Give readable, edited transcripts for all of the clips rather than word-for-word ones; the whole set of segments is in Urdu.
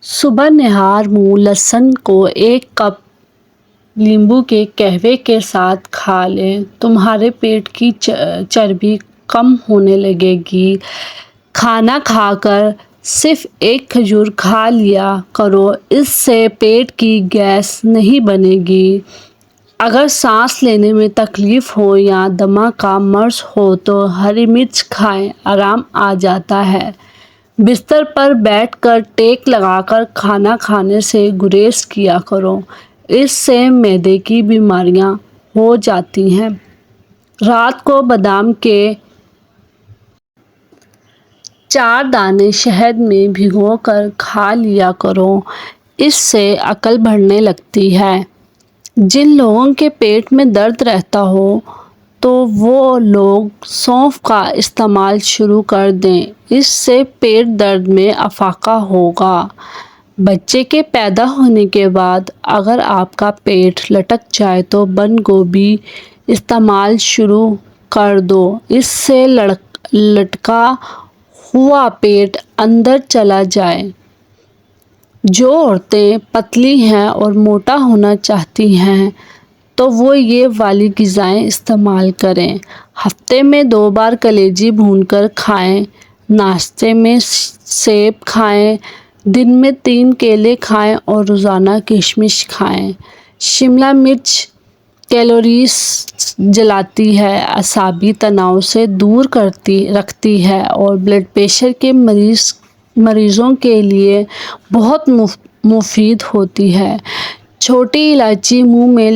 صبح نہار منہ لہسن کو 1 کپ لیمبو کے قہوے کے ساتھ کھا لیں۔ تمہارے پیٹ کی چربی کم ہونے لگے گی۔ کھانا کھا کر صرف 1 کھجور کھا لیا کرو، اس سے پیٹ کی گیس نہیں بنے گی۔ اگر سانس لینے میں تکلیف ہو یا دمہ کا مرض ہو تو ہری مرچ کھائیں، آرام آ جاتا ہے۔ بستر پر بیٹھ کر ٹیک لگا کر کھانا کھانے سے گریز کیا کرو، اس سے معدے کی بیماریاں ہو جاتی ہیں۔ رات کو بادام کے 4 دانے شہد میں بھگو کر کھا لیا کرو، اس سے عقل بڑھنے لگتی ہے۔ جن لوگوں کے پیٹ میں درد رہتا ہو تو وہ لوگ سونف کا استعمال شروع کر دیں، اس سے پیٹ درد میں افاقہ ہوگا۔ بچے کے پیدا ہونے کے بعد اگر آپ کا پیٹ لٹک جائے تو بند گوبھی استعمال شروع کر دو، اس سے لٹکا ہوا پیٹ اندر چلا جائے۔ جو عورتیں پتلی ہیں اور موٹا ہونا چاہتی ہیں تو وہ یہ والی غذائیں استعمال کریں۔ ہفتے میں 2 بار کلیجی بھون کر کھائیں، ناشتے میں سیب کھائیں، دن میں 3 کیلے کھائیں اور روزانہ کشمش کھائیں۔ شملہ مرچ کیلوریز جلاتی ہے، اعصابی تناؤ سے دور رکھتی ہے اور بلڈ پریشر کے مریضوں کے لیے بہت مفید ہوتی ہے۔ چھوٹی الائچی منہ میں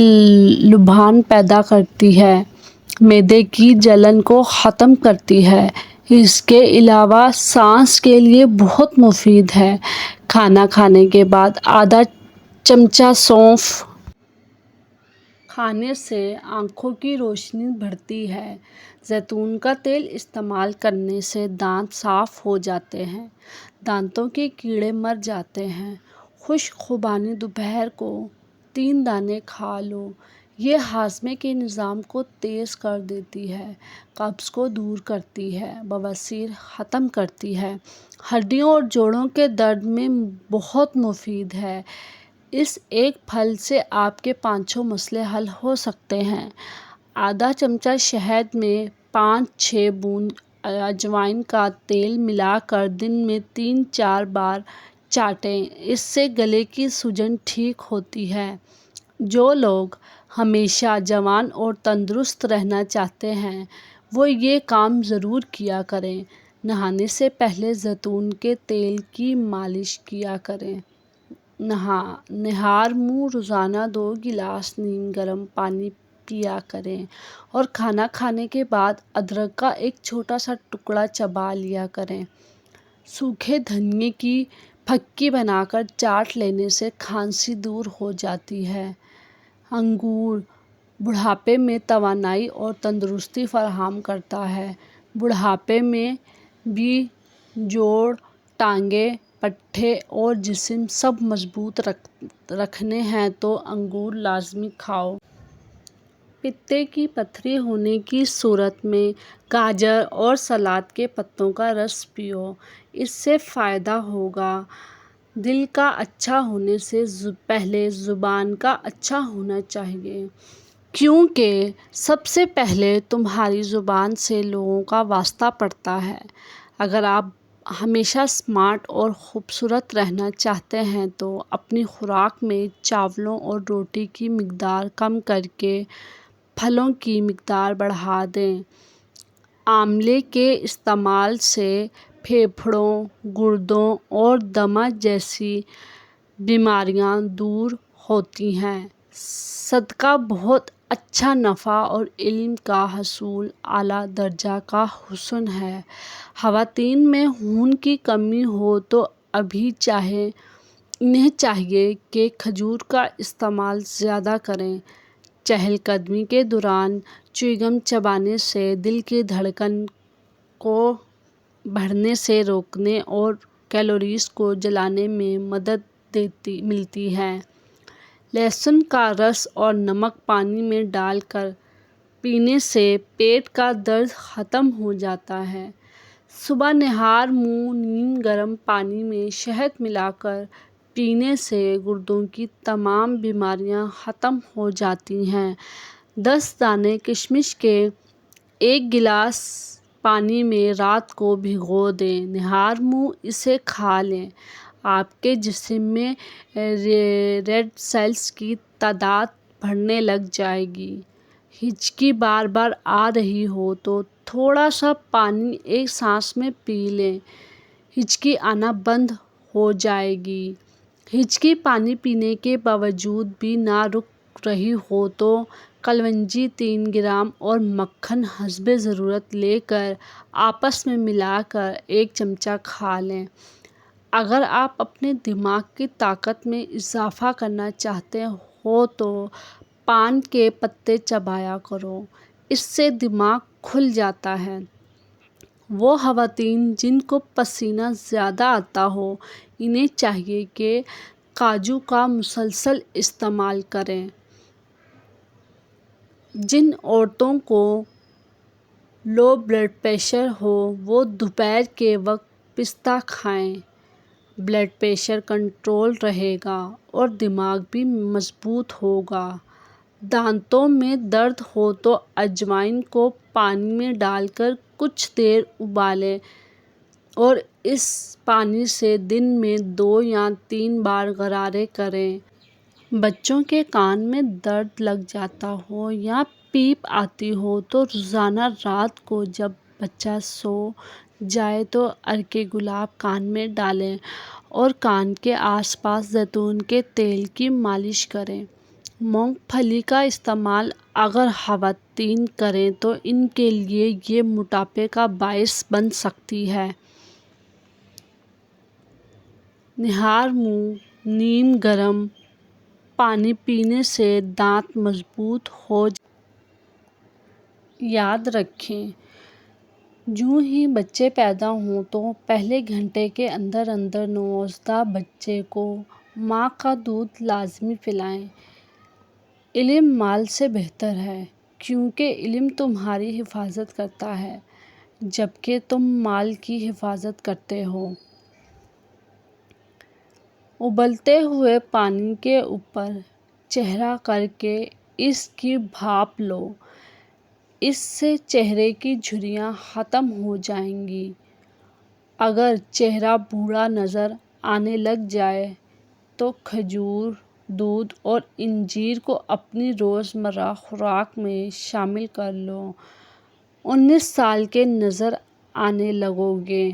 لبھان پیدا کرتی ہے، معدے کی جلن کو ختم کرتی ہے، اس کے علاوہ سانس کے لیے بہت مفید ہے۔ کھانا کھانے کے بعد آدھا چمچہ سونف کھانے سے آنکھوں کی روشنی بڑھتی ہے۔ زیتون کا تیل استعمال کرنے سے دانت صاف ہو جاتے ہیں، دانتوں کے کیڑے مر جاتے ہیں۔ خشک خوبانی دوپہر کو 3 دانے کھا لو، یہ ہاضمے کے نظام کو تیز کر دیتی ہے، قبض کو دور کرتی ہے، بواسیر ختم کرتی ہے، ہڈیوں اور جوڑوں کے درد میں بہت مفید ہے۔ اس ایک پھل سے آپ کے 5 مسئلے حل ہو سکتے ہیں۔ آدھا چمچہ شہد میں 5-6 بوند اجوائن کا تیل ملا کر دن میں 3-4 بار چاٹیں، اس سے گلے کی سوجن ٹھیک ہوتی ہے۔ جو لوگ ہمیشہ جوان اور تندرست رہنا چاہتے ہیں وہ یہ کام ضرور کیا کریں۔ نہانے سے پہلے زیتون کے تیل کی مالش کیا کریں۔ نہار منہ روزانہ 2 گلاس نیم گرم پانی پیا کریں اور کھانا کھانے کے بعد ادرک کا ایک چھوٹا سا ٹکڑا چبا لیا کریں۔ سوکھے دھنیے کی پھکی بنا کر چاٹ لینے سے کھانسی دور ہو جاتی ہے۔ انگور بڑھاپے میں توانائی اور تندرستی فراہم کرتا ہے۔ بڑھاپے میں بھی جوڑ، ٹانگیں، پٹھے اور جسم سب مضبوط رکھنے ہیں تو انگور لازمی کھاؤ۔ پتے کی پتھری ہونے کی صورت میں گاجر اور سلاد کے پتوں کا رس پیو، اس سے فائدہ ہوگا۔ دل کا اچھا ہونے سے پہلے زبان کا اچھا ہونا چاہیے، کیونکہ سب سے پہلے تمہاری زبان سے لوگوں کا واسطہ پڑتا ہے۔ اگر آپ ہمیشہ اسمارٹ اور خوبصورت رہنا چاہتے ہیں تو اپنی خوراک میں چاولوں اور روٹی کی مقدار کم کرکے پھلوں کی مقدار بڑھا دیں۔ آملے کے استعمال سے پھیپھڑوں، گردوں اور دمہ جیسی بیماریاں دور ہوتی ہیں۔ صدقہ بہت اچھا نفع اور علم کا حصول اعلیٰ درجے کا حسن ہے۔ خواتین میں خون کی کمی ہو تو انہیں چاہیے کہ کھجور کا استعمال زیادہ کریں۔ چہل قدمی کے دوران چیوئنگ چبانے سے دل کی دھڑکن کو بڑھنے سے روکنے اور کیلوریز کو جلانے میں مدد ملتی ہے۔ لہسن کا رس اور نمک پانی میں ڈال کر پینے سے پیٹ کا درد ختم ہو جاتا ہے۔ صبح نہار منہ نیم گرم پانی میں شہد ملا کر پینے سے گردوں کی تمام بیماریاں ختم ہو جاتی ہیں۔ 10 دانے کشمش کے 1 گلاس پانی میں رات کو بھگو دیں، نہار منہ اسے کھا لیں۔ آپ کے جسم میں ریڈ سیلز کی تعداد بڑھنے لگ جائے گی۔ ہچکی بار بار آ رہی ہو تو تھوڑا سا پانی ایک سانس میں پی لیں، ہچکی آنا بند ہو جائے گی۔ ہچکی پانی پینے کے باوجود بھی نہ رک رہی ہو تو کلونجی 3 گرام اور مکھن حسب ضرورت لے کر آپس میں ملا کر 1 چمچہ کھا لیں۔ اگر آپ اپنے دماغ کی طاقت میں اضافہ کرنا چاہتے ہو تو پان کے پتے چبایا کرو، اس سے دماغ کھل جاتا ہے۔ وہ خواتین جن کو پسینہ زیادہ آتا ہو انہیں چاہیے کہ کاجو کا مسلسل استعمال کریں۔ جن عورتوں کو لو بلڈ پریشر ہو وہ دوپہر کے وقت پستہ کھائیں، بلڈ پریشر کنٹرول رہے گا اور دماغ بھی مضبوط ہوگا۔ دانتوں میں درد ہو تو اجوائن کو پانی میں ڈال کر کچھ دیر ابالیں اور اس پانی سے دن میں 2 یا 3 بار غرارے کریں۔ بچوں کے کان میں درد لگ جاتا ہو یا پیپ آتی ہو تو روزانہ رات کو جب بچہ سو جائے تو عرق گلاب کان میں ڈالیں اور کان کے آس پاس زیتون کے تیل کی مالش کریں۔ مونگ پھلی کا استعمال اگر خواتین کریں تو ان کے لیے یہ موٹاپے کا باعث بن سکتی ہے۔ نہار منہ نیم گرم پانی پینے سے دانت مضبوط ہو جاتے ہیں۔ یاد رکھیں، جوں ہی بچے پیدا ہوں تو پہلے گھنٹے کے اندر اندر نوزائیدہ بچے کو ماں کا دودھ لازمی پلائیں۔ علم مال سے بہتر ہے کیونکہ علم تمہاری حفاظت کرتا ہے جبکہ تم مال کی حفاظت کرتے ہو۔ ابلتے ہوئے پانی کے اوپر چہرہ کر کے اس کی بھاپ لو، اس سے چہرے کی جھریاں ختم ہو جائیں گی۔ اگر چہرہ بوڑھا نظر آنے لگ جائے تو کھجور، دودھ اور انجیر کو اپنی روزمرہ خوراک میں شامل کر لو، 19 سال کے نظر آنے لگو گے۔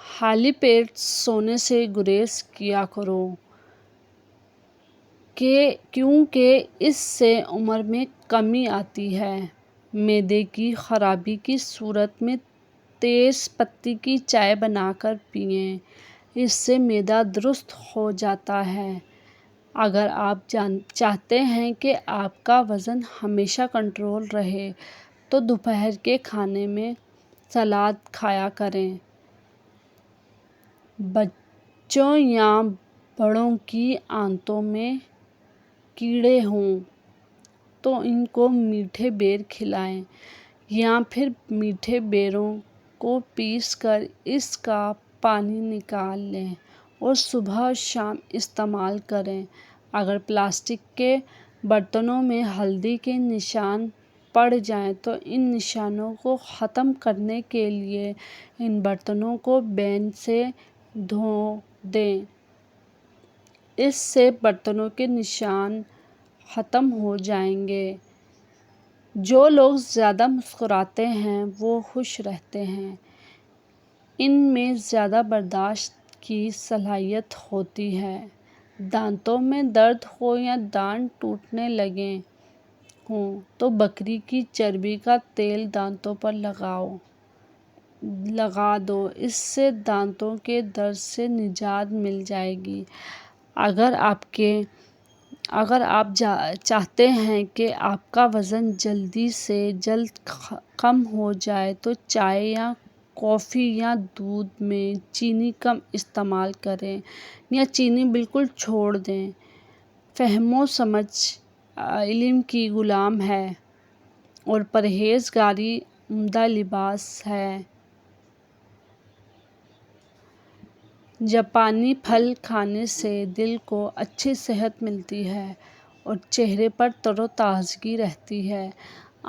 خالی پیٹ سونے سے گریز کیا کرو کیونکہ اس سے عمر میں کمی آتی ہے۔ معدے کی خرابی کی صورت میں تیز پتی کی چائے بنا کر پئیں، اس سے معدہ درست ہو جاتا ہے۔ اگر آپ چاہتے ہیں کہ آپ کا وزن ہمیشہ کنٹرول رہے تو دوپہر کے کھانے میں سلاد کھایا کریں۔ بچوں یا بڑوں کی آنتوں میں کیڑے ہوں تو ان کو میٹھے بیر کھلائیں یا پھر میٹھے بیروں کو پیس کر اس کا پانی نکال لیں اور صبح اور شام استعمال کریں۔ اگر پلاسٹک کے برتنوں میں ہلدی کے نشان پڑ جائیں تو ان نشانوں کو ختم کرنے کے لیے ان برتنوں کو بین سے دھو دیں، اس سے برتنوں کے نشان ختم ہو جائیں گے۔ جو لوگ زیادہ مسکراتے ہیں وہ خوش رہتے ہیں، ان میں زیادہ برداشت کی صلاحیت ہوتی ہے۔ دانتوں میں درد ہو یا دانت ٹوٹنے لگے ہوں تو بکری کی چربی کا تیل دانتوں پر لگا دو، اس سے دانتوں کے درد سے نجات مل جائے گی۔ اگر آپ چاہتے ہیں کہ آپ کا وزن جلدی سے جلد کم ہو جائے تو چائے یا کافی یا دودھ میں چینی کم استعمال کریں یا چینی بالکل چھوڑ دیں۔ فہم و سمجھ علم کی غلام ہے اور پرہیزگاری عمدہ لباس ہے۔ جاپانی پھل کھانے سے دل کو اچھی صحت ملتی ہے اور چہرے پر تر و تازگی رہتی ہے۔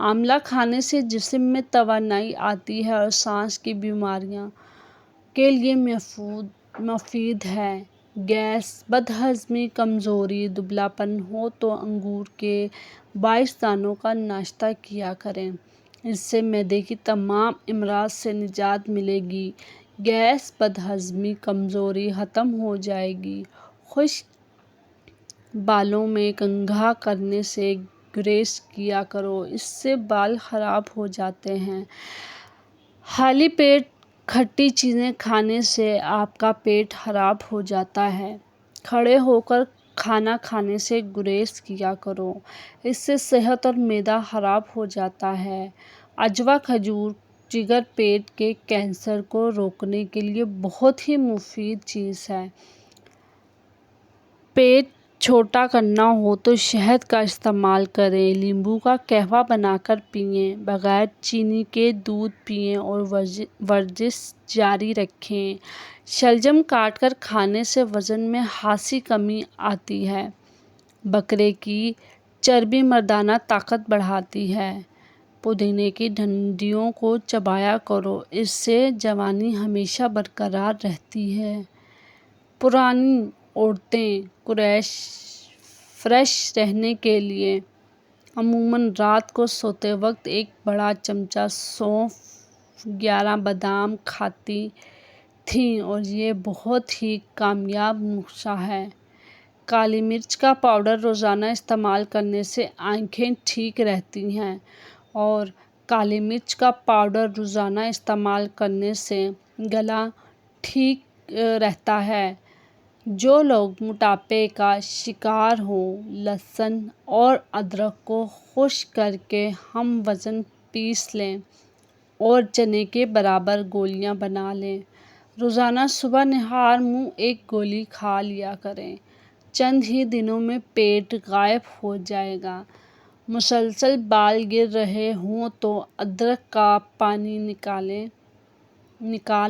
آملہ کھانے سے جسم میں توانائی آتی ہے اور سانس کی بیماریوں کے لیے مفید ہے۔ گیس، بد ہضمی، کمزوری، دبلا پن ہو تو انگور کے 22 دانوں کا ناشتہ کیا کریں۔ اس سے معدے کی تمام امراض سے نجات ملے گی۔ گیس، بد ہضمی، کمزوری ختم ہو جائے گی۔ خشک بالوں میں کنگھا کرنے سے گریز کیا کرو، اس سے بال خراب ہو جاتے ہیں۔ خالی پیٹ کھٹی چیزیں کھانے سے آپ کا پیٹ خراب ہو جاتا ہے۔ کھڑے ہو کر کھانا کھانے سے گریز کیا کرو، اس سے صحت اور معدہ خراب ہو جاتا ہے۔ عجوا کھجور جگر، پیٹ کے کینسر کو روکنے کے لیے بہت ہی مفید چیز ہے۔ پیٹ چھوٹا کرنا ہو تو شہد کا استعمال کریں، لیمبو کا قہوہ بنا کر پئیں، بغیر چینی کے دودھ پئیں اور ورزش جاری رکھیں۔ شلجم کاٹ کر کھانے سے وزن میں خاصی کمی آتی ہے۔ بکرے کی چربی مردانہ طاقت بڑھاتی ہے۔ پودینے کی ڈنڈیوں کو چبایا کرو، اس سے جوانی ہمیشہ برقرار رہتی ہے۔ پرانی عورتیں فریش رہنے کے لیے عموماً رات کو سوتے وقت ایک بڑا چمچہ سونف، 11 بادام کھاتی تھیں اور یہ بہت ہی کامیاب نسخہ ہے۔ کالی مرچ کا پاؤڈر روزانہ استعمال کرنے سے آنکھیں ٹھیک رہتی ہیں اور کالی مرچ کا پاؤڈر روزانہ استعمال کرنے سے گلا ٹھیک رہتا ہے۔ جو لوگ موٹاپے کا شکار ہوں، لہسن اور ادرک کو خشک کر کے ہم وزن پیس لیں اور چنے کے برابر گولیاں بنا لیں۔ روزانہ صبح نہار منہ ایک گولی کھا لیا کریں، چند ہی دنوں میں پیٹ غائب ہو جائے گا۔ مسلسل بال گر رہے ہوں تو ادرک کا پانی نکال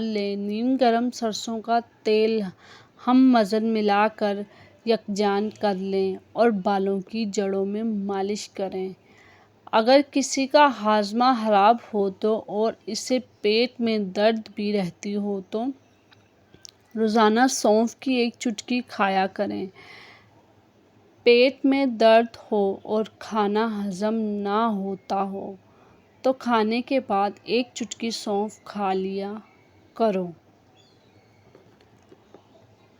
لیں۔ نیم گرم سرسوں کا تیل ہم وزن ملا کر یکجا کر لیں اور بالوں کی جڑوں میں مالش کریں۔ اگر کسی کا ہاضمہ خراب ہو تو اور اسے پیٹ میں درد بھی رہتی ہو تو روزانہ سونف کی ایک چٹکی کھایا کریں۔ پیٹ میں درد ہو اور کھانا ہضم نہ ہوتا ہو تو کھانے کے بعد ایک چٹکی سونف کھا لیا کرو۔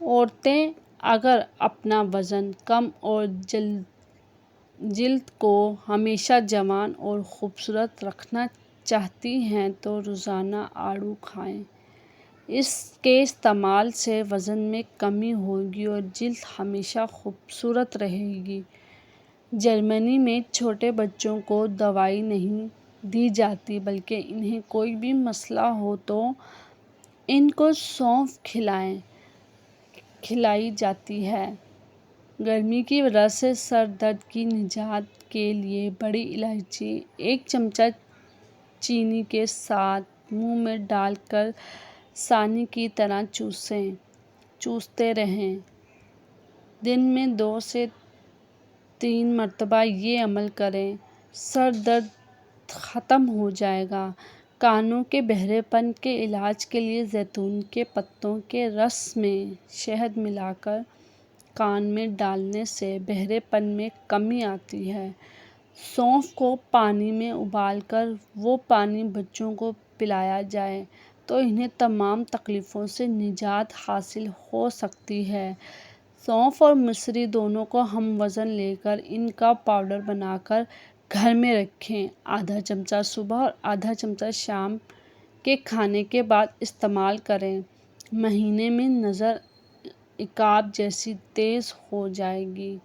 عورتیں اگر اپنا وزن کم اور جلد کو ہمیشہ جوان اور خوبصورت رکھنا چاہتی ہیں تو روزانہ آڑو کھائیں۔ اس کے استعمال سے وزن میں کمی ہوگی اور جلد ہمیشہ خوبصورت رہے گی۔ جرمنی میں چھوٹے بچوں کو دوائی نہیں دی جاتی بلکہ انہیں کوئی بھی مسئلہ ہو تو ان کو سونف کھلائی جاتی ہے۔ گرمی کی وجہ سے سر درد کی نجات کے لیے بڑی الائچی ایک چمچہ چینی کے ساتھ منہ میں ڈال کر سانی کی طرح چوستے رہیں۔ دن میں 2 سے 3 مرتبہ یہ عمل کریں، سر درد ختم ہو جائے گا۔ کانوں کے بہرے پن کے علاج کے لیے زیتون کے پتوں کے رس میں شہد ملا کر کان میں ڈالنے سے بہرے پن میں کمی آتی ہے۔ سونف کو پانی میں ابال کر وہ پانی بچوں کو پلایا جائے تو انہیں تمام تکلیفوں سے نجات حاصل ہو سکتی ہے۔ سونف اور مصری دونوں کو ہم وزن لے کر ان کا پاؤڈر بنا کر گھر میں رکھیں۔ آدھا چمچہ صبح اور آدھا چمچہ شام کے کھانے کے بعد استعمال کریں۔ مہینے میں نظر عقاب جیسی تیز ہو جائے گی۔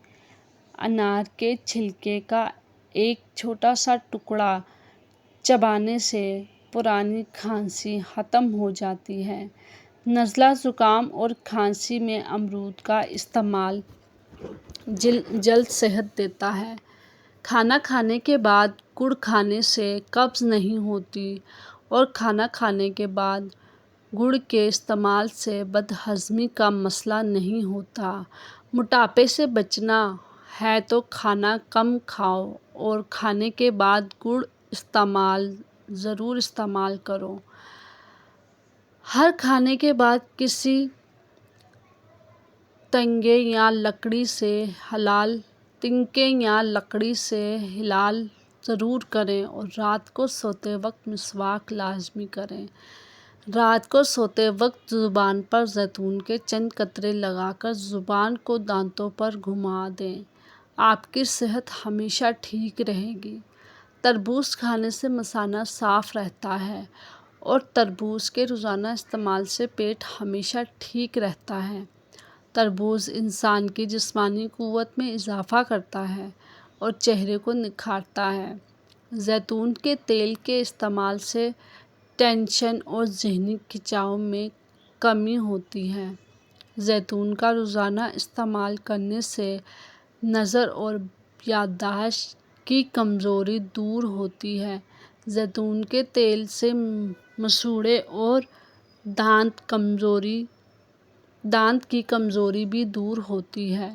انار کے چھلکے کا ایک چھوٹا سا ٹکڑا چبانے سے پرانی کھانسی ختم ہو جاتی ہے۔ نزلہ، زکام اور کھانسی میں امرود کا استعمال جلد صحت دیتا ہے۔ کھانا کھانے کے بعد گڑ کھانے سے قبض نہیں ہوتی اور کھانا کھانے کے بعد گڑ کے استعمال سے بد ہضمی کا مسئلہ نہیں ہوتا۔ موٹاپے سے بچنا ہے تو کھانا کم کھاؤ اور کھانے کے بعد گڑ ضرور استعمال کرو۔ ہر کھانے کے بعد کسی تنگے یا لکڑی سے ہلال ضرور کریں اور رات کو سوتے وقت مسواک لازمی کریں۔ رات کو سوتے وقت زبان پر زیتون کے چند قطرے لگا کر زبان کو دانتوں پر گھما دیں۔ آپ کی صحت ہمیشہ ٹھیک رہے گی۔ تربوز کھانے سے مثانہ صاف رہتا ہے اور تربوز کے روزانہ استعمال سے پیٹ ہمیشہ ٹھیک رہتا ہے۔ تربوز انسان کی جسمانی قوت میں اضافہ کرتا ہے اور چہرے کو نکھارتا ہے۔ زیتون کے تیل کے استعمال سے ٹینشن اور ذہنی کھنچاؤ میں کمی ہوتی ہے۔ زیتون کا روزانہ استعمال کرنے سے نظر اور یادداشت کی کمزوری دور ہوتی ہے۔ زیتون کے تیل سے مسوڑھے اور دانت کی کمزوری بھی دور ہوتی ہے۔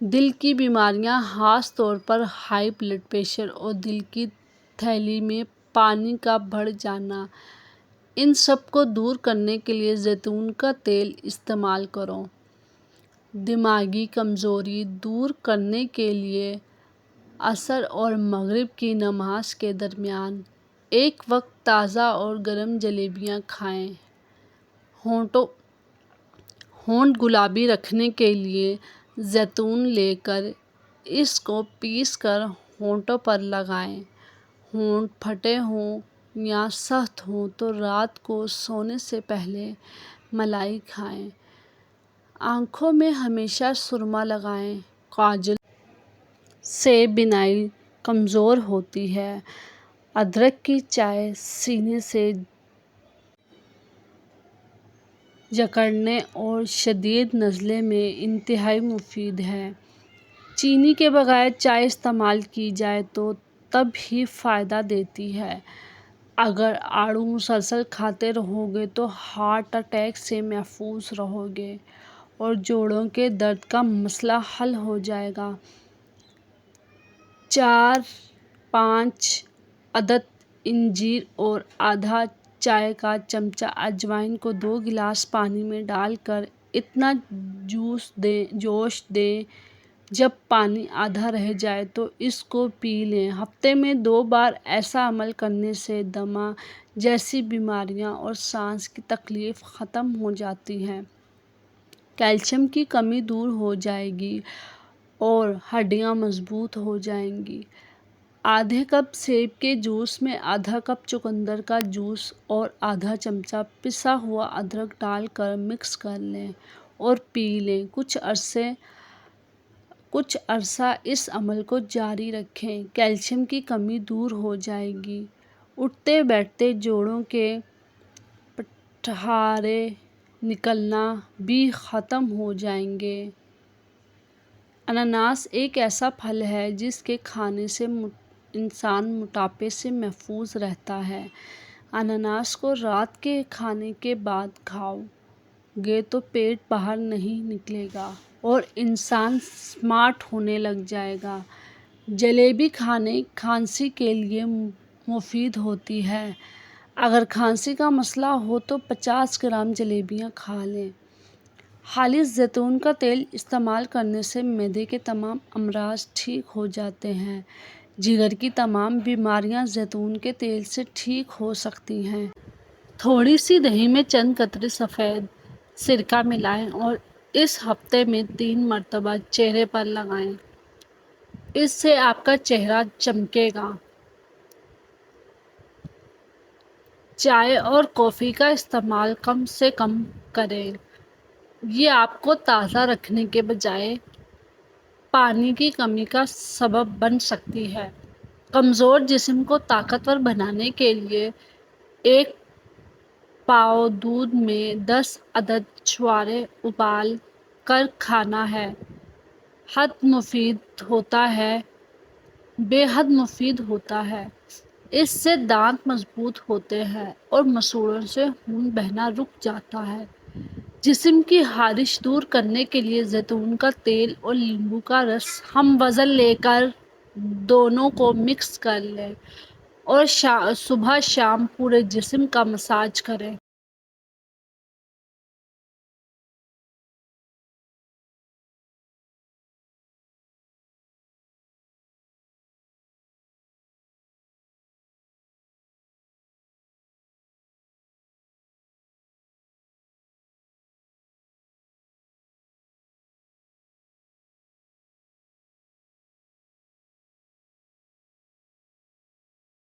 دل کی بیماریاں خاص طور پر ہائی بلڈ پریشر اور دل کی تھیلی میں پانی کا بڑھ جانا، ان سب کو دور کرنے کے لیے زیتون کا تیل استعمال کرو۔ دماغی کمزوری دور کرنے کے لیے عصر اور مغرب کی نماز کے درمیان ایک وقت تازہ اور گرم جلیبیاں کھائیں۔ ہونٹ گلابی رکھنے کے لیے زیتون لے کر اس کو پیس کر ہونٹوں پر لگائیں۔ ہونٹ پھٹے ہوں یا سخت ہوں تو رات کو سونے سے پہلے ملائی کھائیں۔ آنکھوں میں ہمیشہ سرما لگائیں۔ کاجل سے بینائی کمزور ہوتی ہے۔ ادرک کی چائے سینے سے جکڑنے اور شدید نزلے میں انتہائی مفید ہے۔ چینی کے بغیر چائے استعمال کی جائے تو تب ہی فائدہ دیتی ہے۔ اگر آڑو مسلسل کھاتے رہو گے تو ہارٹ اٹیک سے محفوظ رہو گے اور جوڑوں کے درد کا مسئلہ حل ہو جائے گا۔ 4-5 عدد انجیر اور آدھا چائے کا چمچہ اجوائن کو 2 گلاس پانی میں ڈال کر اتنا جوش دیں جب پانی آدھا رہ جائے تو اس کو پی لیں۔ ہفتے میں 2 بار ایسا عمل کرنے سے دمہ جیسی بیماریاں اور سانس کی تکلیف ختم ہو جاتی ہیں۔ کیلشیم کی کمی دور ہو جائے گی اور ہڈیاں مضبوط ہو جائیں گی۔ آدھے کپ سیب کے جوس میں آدھا کپ چقندر کا جوس اور آدھا چمچہ پسا ہوا ادرک ڈال کر مکس کر لیں اور پی لیں۔ کچھ عرصہ اس عمل کو جاری رکھیں، کیلشیم کی کمی دور ہو جائے گی۔ اٹھتے بیٹھتے جوڑوں کے پٹھارے نکلنا بھی ختم ہو جائیں گے۔ انناس ایک ایسا پھل ہے جس کے کھانے سے انسان موٹاپے سے محفوظ رہتا ہے۔ انناس کو رات کے کھانے کے بعد کھاؤ گے تو پیٹ باہر نہیں نکلے گا اور انسان سمارٹ ہونے لگ جائے گا۔ جلیبی کھانسی کے لیے مفید ہوتی ہے۔ اگر کھانسی کا مسئلہ ہو تو 50 گرام جلیبیاں کھا لیں۔ خالص زیتون کا تیل استعمال کرنے سے معدے کے تمام امراض ٹھیک ہو جاتے ہیں۔ جگر کی تمام بیماریاں زیتون کے تیل سے ٹھیک ہو سکتی ہیں۔ تھوڑی سی دہی میں چند قطرے سفید سرکہ ملائیں اور اس ہفتے میں 3 مرتبہ چہرے پر لگائیں۔ اس سے آپ کا چہرہ چمکے گا۔ چائے اور کافی کا استعمال کم سے کم کریں۔ یہ آپ کو تازہ رکھنے کے بجائے پانی کی کمی کا سبب بن سکتی ہے۔ کمزور جسم کو طاقتور بنانے کے لیے 1 پاؤ دودھ میں 10 عدد چھوارے ابال کر کھانا بے حد مفید ہوتا ہے۔ اس سے دانت مضبوط ہوتے ہیں اور مسوڑوں سے خون بہنا رک جاتا ہے۔ جسم کی خارش دور کرنے کے لیے زیتون کا تیل اور لیمبو کا رس ہم وزن لے کر دونوں کو مکس کر لیں اور صبح شام پورے جسم کا مساج کریں۔